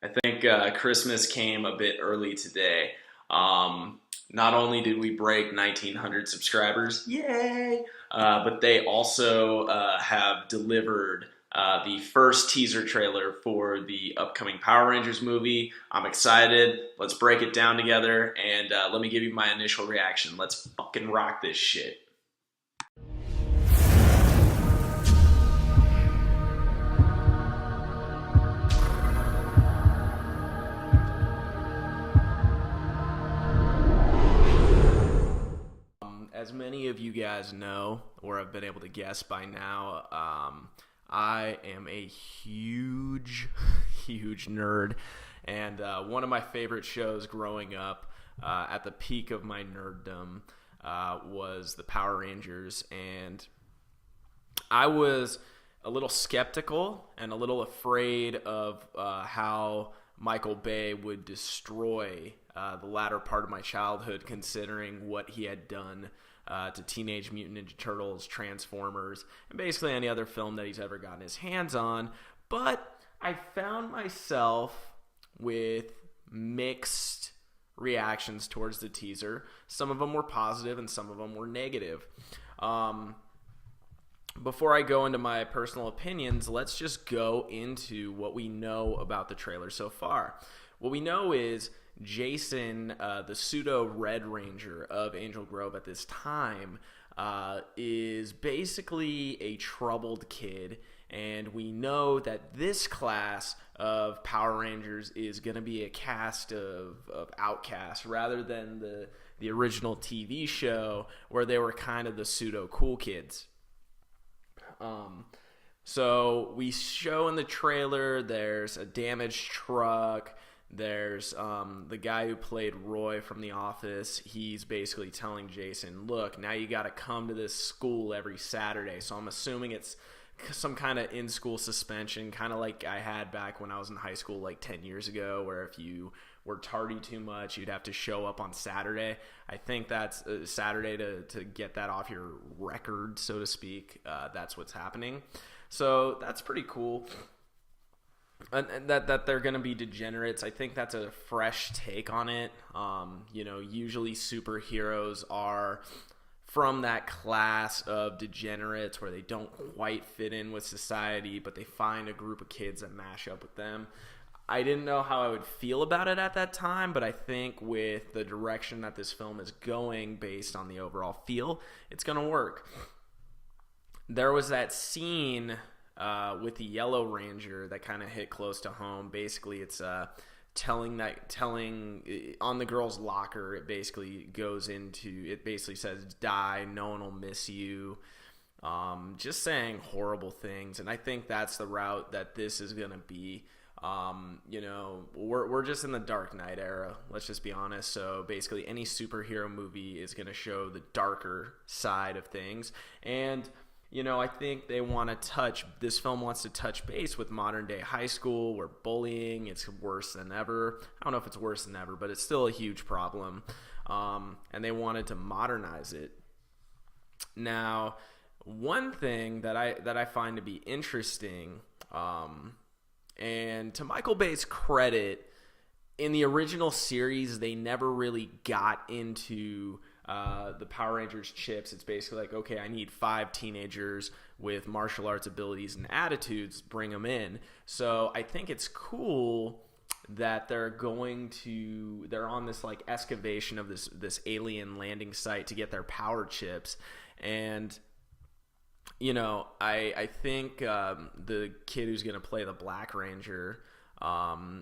I think Christmas came a bit early today. Not only did we break 1,900 subscribers, yay! But they also have delivered the first teaser trailer for the upcoming Power Rangers movie. I'm excited. Let's break it down together, and let me give you my initial reaction. Let's fucking rock this shit. As many of you guys know, or have been able to guess by now, I am a huge, huge nerd. And one of my favorite shows growing up, at the peak of my nerddom, was the Power Rangers. And I was a little skeptical and a little afraid of how Michael Bay would destroy the latter part of my childhood, considering what he had done to Teenage Mutant Ninja Turtles, Transformers, and basically any other film that he's ever gotten his hands on. But I found myself with mixed reactions towards the teaser. Some of them were positive and some of them were negative. Before I go into my personal opinions, let's just go into what we know about the trailer so far. What we know is Jason, the pseudo Red Ranger of Angel Grove at this time, is basically a troubled kid, and we know that this class of Power Rangers is going to be a cast of outcasts rather than the original TV show where they were kind of the pseudo cool kids. So we show in the trailer there's a damaged truck. There's the guy who played Roy from The Office. He's basically telling Jason, look, now you got to come to this school every Saturday. So I'm assuming it's some kind of in-school suspension, kind of like I had back when I was in high school like 10 years ago, where if you were tardy too much, you'd have to show up on Saturday. I think that's Saturday to get that off your record, so to speak. That's what's happening. So that's pretty cool. And that they're going to be degenerates. I think that's a fresh take on it. Usually superheroes are from that class of degenerates where they don't quite fit in with society, but they find a group of kids that mash up with them. I didn't know how I would feel about it at that time, but I think with the direction that this film is going based on the overall feel, it's going to work. There was that scene with the Yellow Ranger that kind of hit close to home. Basically, it's telling on the girl's locker. It basically says, die, no one will miss you. Just saying horrible things. And I think that's the route that this is going to be. We're just in the Dark Knight era. Let's just be honest. So basically any superhero movie is going to show the darker side of things. And I think this film wants to touch base with modern day high school where bullying is worse than ever. I don't know if it's worse than ever, but it's still a huge problem. And they wanted to modernize it. Now, one thing that I find to be interesting, and to Michael Bay's credit, in the original series, they never really got into the Power Rangers chips. It's basically like, okay, I need 5 teenagers with martial arts abilities and attitudes, bring them in. So I think it's cool that they're on this like excavation of this alien landing site to get their power chips. And I think the kid who's going to play the Black Ranger,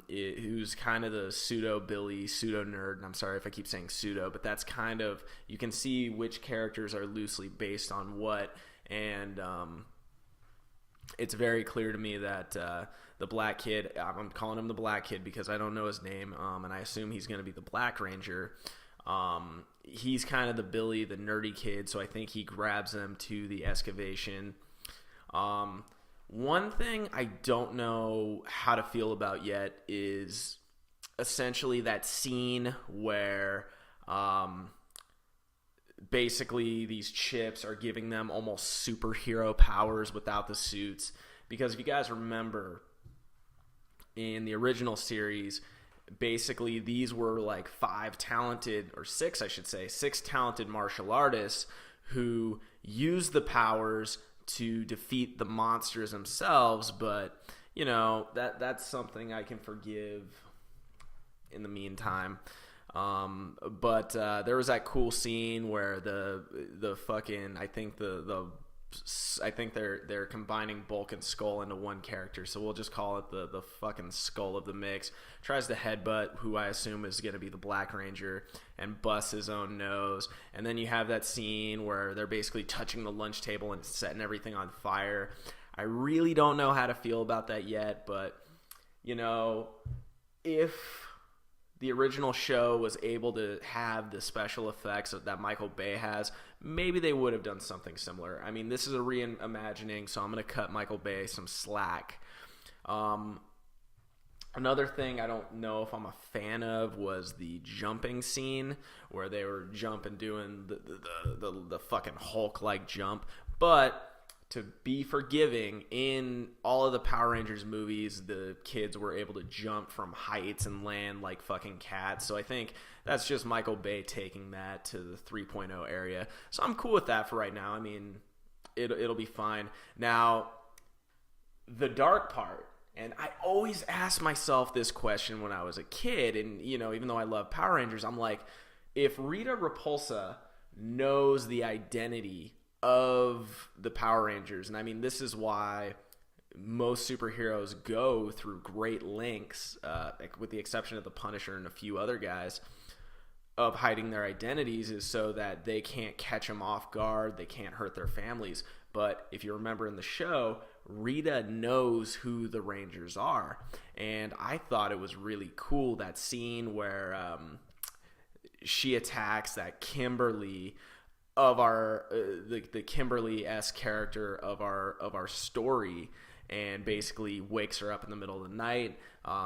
who's kind of the pseudo Billy, pseudo nerd, and I'm sorry if I keep saying pseudo, but that's kind of, you can see which characters are loosely based on what, and it's very clear to me that the Black Kid, I'm calling him the Black Kid because I don't know his name, and I assume he's going to be the Black Ranger. He's kind of the Billy, the nerdy kid, so I think he grabs them to the excavation. One thing I don't know how to feel about yet is essentially that scene where basically these chips are giving them almost superhero powers without the suits. Because if you guys remember, in the original series, basically these were like six talented martial artists who used the powers to defeat the monsters themselves. But that's something I can forgive in the meantime. But there was that cool scene where the fucking, I think they're combining Bulk and Skull into one character, so we'll just call it the fucking Skull of the mix. Tries to headbutt who I assume is going to be the Black Ranger and busts his own nose. And then you have that scene where they're basically touching the lunch table and setting everything on fire. I really don't know how to feel about that yet, but if the original show was able to have the special effects that Michael Bay has, maybe they would have done something similar. I mean, this is a reimagining, so I'm going to cut Michael Bay some slack. Another thing I don't know if I'm a fan of was the jumping scene where they were jumping, doing the fucking Hulk-like jump. But to be forgiving, in all of the Power Rangers movies, the kids were able to jump from heights and land like fucking cats. So I think that's just Michael Bay taking that to the 3.0 area. So I'm cool with that for right now. I mean, it'll be fine. Now, the dark part, and I always asked myself this question when I was a kid, and even though I love Power Rangers, I'm like, if Rita Repulsa knows the identity of the Power Rangers, and I mean, this is why most superheroes go through great lengths, with the exception of the Punisher and a few other guys, of hiding their identities, is so that they can't catch them off guard, they can't hurt their families. But if you remember in the show, Rita knows who the Rangers are, and I thought it was really cool, that scene where she attacks that Kimberly of our the Kimberly-esque character of our story, and basically wakes her up in the middle of the night.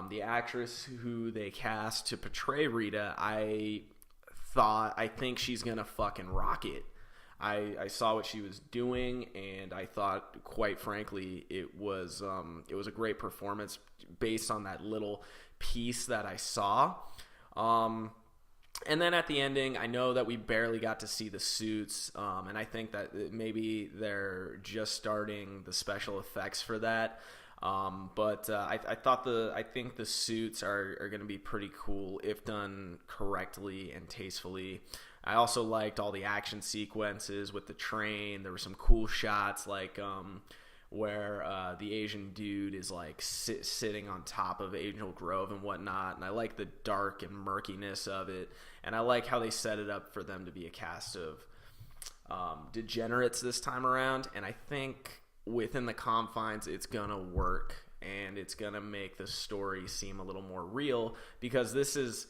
The actress who they cast to portray Rita, I think she's gonna fucking rock it. I saw what she was doing, and I thought, quite frankly, it was a great performance based on that little piece that I saw. And then at the ending, I know that we barely got to see the suits, and I think that maybe they're just starting the special effects for that. But I think the suits are going to be pretty cool if done correctly and tastefully. I also liked all the action sequences with the train. There were some cool shots, like where the Asian dude is like sitting on top of Angel Grove and whatnot, and I like the dark and murkiness of it, and I like how they set it up for them to be a cast of degenerates this time around, and I think within the confines it's gonna work, and it's gonna make the story seem a little more real, because this is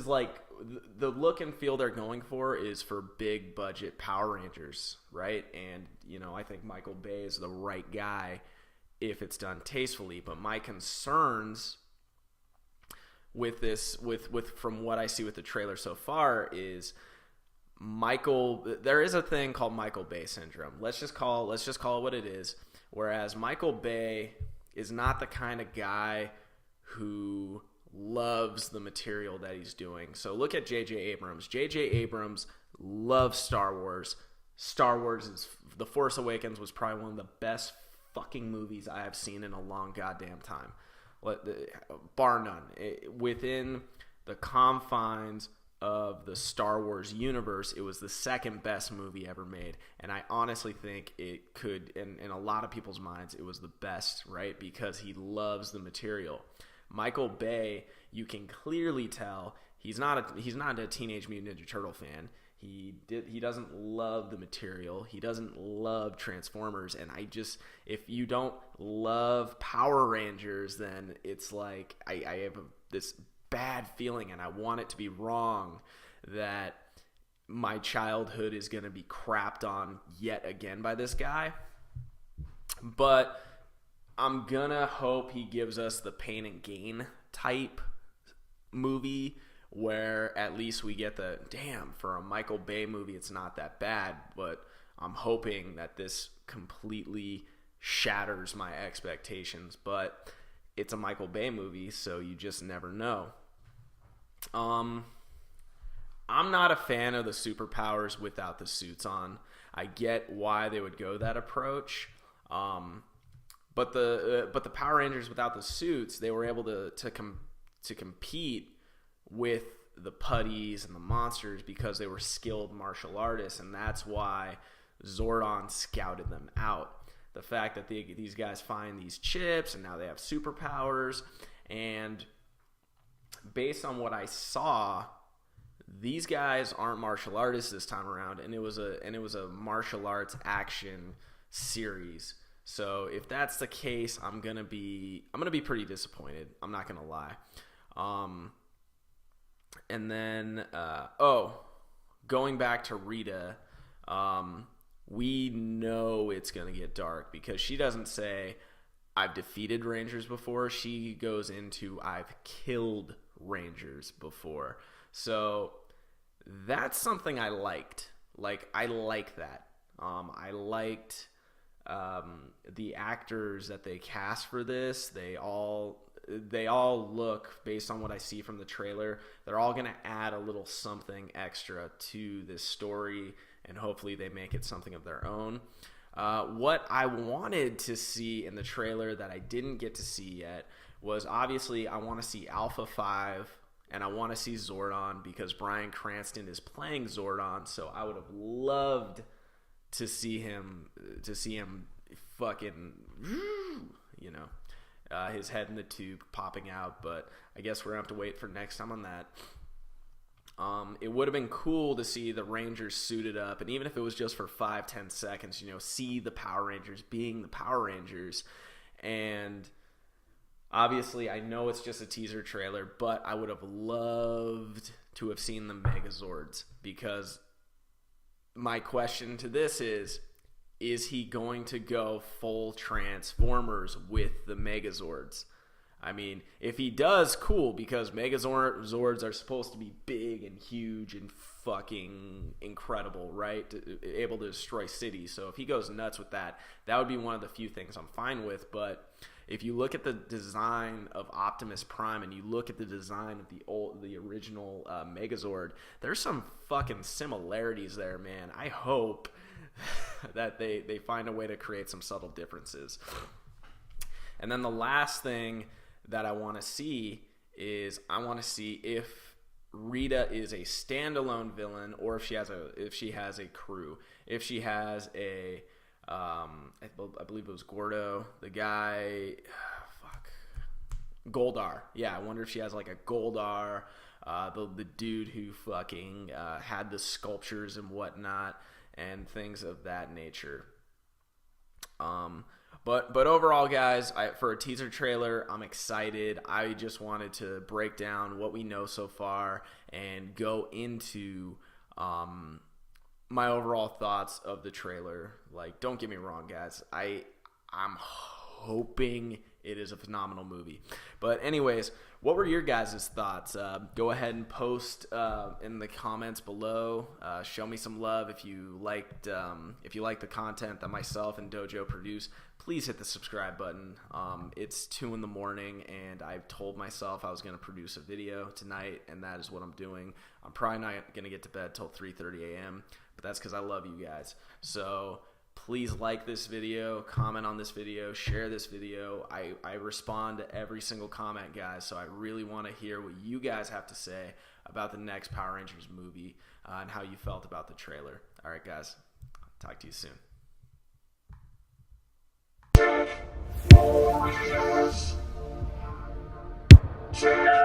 like the look and feel they're going for is for big budget Power Rangers, right? And I think Michael Bay is the right guy if it's done tastefully. But my concerns with this, with from what I see with the trailer so far, is there is a thing called Michael Bay syndrome. Let's just call it what it is. Whereas Michael Bay is not the kind of guy who loves the material that he's doing. So look at J.J. Abrams. J.J. Abrams loves Star Wars. The Force Awakens was probably one of the best fucking movies I have seen in a long goddamn time. Bar none. Within the confines of the Star Wars universe, it was the second best movie ever made. And I honestly think it could, in a lot of people's minds, it was the best, right? Because he loves the material. Michael Bay, you can clearly tell he's not a Teenage Mutant Ninja Turtle fan. He doesn't love the material. He doesn't love Transformers. And if you don't love Power Rangers, then it's like I have this bad feeling, and I want it to be wrong, that my childhood is going to be crapped on yet again by this guy. But I'm gonna hope he gives us the Pain and Gain type movie, where at least we get for a Michael Bay movie, it's not that bad. But I'm hoping that this completely shatters my expectations. But it's a Michael Bay movie, so you just never know. I'm not a fan of the superpowers without the suits on. I get why they would go that approach, but the Power Rangers without the suits, they were able to compete with the putties and the monsters because they were skilled martial artists, and that's why Zordon scouted them out. The fact that these guys find these chips and now they have superpowers, and based on what I saw, these guys aren't martial artists this time around, and it was a martial arts action series. So if that's the case, I'm gonna be pretty disappointed. I'm not gonna lie. And then going back to Rita, we know it's gonna get dark because she doesn't say I've defeated Rangers before. She goes into I've killed Rangers before. So that's something I liked. Like, I like that. I liked the actors that they cast for this. They all look, based on what I see from the trailer, they're all going to add a little something extra to this story, and hopefully they make it something of their own. What I wanted to see in the trailer that I didn't get to see yet was, obviously, I want to see Alpha 5, and I want to see Zordon because Bryan Cranston is playing Zordon, so I would have loved to see him fucking, his head in the tube popping out, but I guess we're going to have to wait for next time on that. It would have been cool to see the Rangers suited up, and even if it was just for 5-10 seconds, see the Power Rangers being the Power Rangers. And obviously, I know it's just a teaser trailer, but I would have loved to have seen the Megazords, because my question to this is he going to go full Transformers with the Megazords? I mean, if he does, cool, because Megazords are supposed to be big and huge and fucking incredible, right? Able to destroy cities. So if he goes nuts with that, that would be one of the few things I'm fine with. But if you look at the design of Optimus Prime and you look at the design of the original Megazord, there's some fucking similarities there, man. I hope that they find a way to create some subtle differences. And then the last thing that I want to see is, I want to see if Rita is a standalone villain or if she has a crew. If she has a I believe it was Gordo, the guy, Goldar. Yeah, I wonder if she has like a Goldar, the dude who fucking had the sculptures and whatnot, and things of that nature. But overall, guys, for a teaser trailer, I'm excited. I just wanted to break down what we know so far and go into my overall thoughts of the trailer. Like, don't get me wrong, guys. I'm hoping it is a phenomenal movie. But anyways, what were your guys' thoughts? Go ahead and post in the comments below. Show me some love if you liked the content that myself and Dojo produce. Please hit the subscribe button. It's 2 a.m. and I've told myself I was going to produce a video tonight, and that is what I'm doing. I'm probably not going to get to bed till 3:30 a.m., but that's because I love you guys. So please like this video, comment on this video, share this video. I respond to every single comment, guys, so I really want to hear what you guys have to say about the next Power Rangers movie and how you felt about the trailer. All right, guys. Talk to you soon. Cheers.